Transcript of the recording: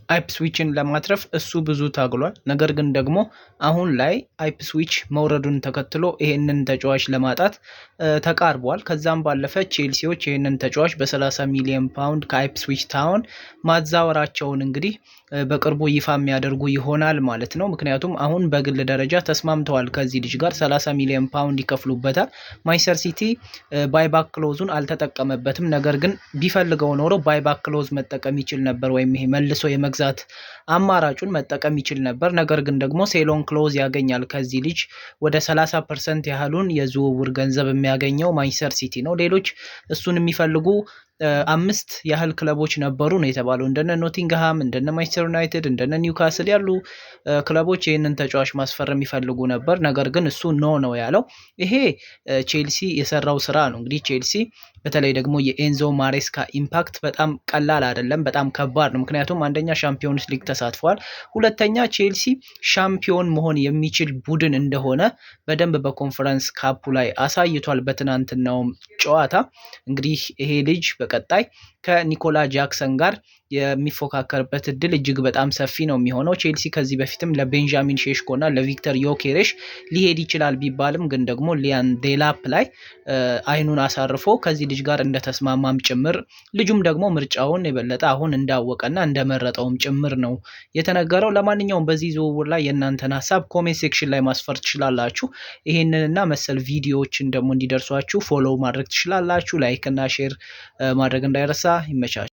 አይፕስዊችን ለማትረፍ እሱ ብዙ ታግሏል። ነገር ግን ደግሞ አሁን ላይ አይፕስዊች መውረዱን ተከትሎ ይሄንን ተጫዋች ለማጣት ተቃርቧል። ከዛም ባለፈ ቼልሲዎች ይሄንን ተጫዋች በ30 ሚሊዮን ፓውንድ ከአይፕስዊች ታውን ማዛወራቸውን እንግዲህ በቅርቡ ይፋ የሚያደርጉ ይሆናል ማለት ነው። ምክንያቱም አሁን በግል ደረጃ ተስማምተዋል ከዚህ ልጅ ጋር 30 ሚሊዮን ፓውንድ ይከፍሉበታል። ማንቸስተር ሲቲ ባይባክ ክሎዙን አልተጠቀመበትም። ነገር ግን ቢፈልገው ኖሮ ባይባክ ክሎዝ መጠቀም ይችል ነበር፣ ወይም ይሄ መልሶ የመግዛት አማራጩን መጠቀም ይችል ነበር። ነገር ግን ደግሞ ሴሎን ክሎዝ ያገኛል ከዚህ ልጅ ወደ 30% ያህሉን የዝውውር ገንዘብ የሚያገኘው ማንቸስተር ሲቲ ነው። ሌሎች እሱን የሚፈልጉ 5 ያህል ክለቦች ነበሩ ነው የተባለው። እንደነ ኖቲንግሃም፣ እንደነ ማንቸስተር ዩናይትድ፣ እንደነ ኒውካስል ያሉ ክለቦች ይህንን ተጫዋች ማስፈረም ይፈልጉ ነበር። ነገር ግን እሱ ኖ ነው ያለው። ይሄ ቼልሲ የሰራው ስራ ነው። እንግዲህ ቼልሲ በተለይ ደግሞ የኤንዞ ማሬስካ ኢምፓክት በጣም ቀላል አይደለም፣ በጣም ከባድ ነው። ምክንያቱም አንደኛ ሻምፒዮንስ ሊግ ተሳትፏል፣ ሁለተኛ ቼልሲ ሻምፒዮን መሆን የሚችል ቡድን እንደሆነ በደንብ በኮንፈረንስ ካፑ ላይ አሳይቷል በትናንትናው ጨዋታ። እንግዲህ ይሄ ልጅ በቀጣይ ከኒኮላ ጃክሰን ጋር የሚፎካከርበት እድል እጅግ በጣም ሰፊ ነው የሚሆነው። ቼልሲ ከዚህ በፊትም ለቤንጃሚን ሼሽኮ እና ለቪክተር ዮኬሬሽ ሊሄድ ይችላል ቢባልም ግን ደግሞ ሊያን ዴላፕ ላይ አይኑን አሳርፎ ከዚህ ልጅ ጋር እንደተስማማም ጭምር፣ ልጁም ደግሞ ምርጫውን የበለጠ አሁን እንዳወቀና እንደመረጠውም ጭምር ነው የተነገረው። ለማንኛውም በዚህ ዝውውር ላይ የእናንተን ሀሳብ ኮሜንት ሴክሽን ላይ ማስፈር ትችላላችሁ። ይሄንንና መሰል ቪዲዮዎችን ደግሞ እንዲደርሷችሁ ፎሎው ማድረግ ትችላላችሁ። ላይክ እና ሼር ማድረግ እንዳይረሳ። ይመቻችሁ።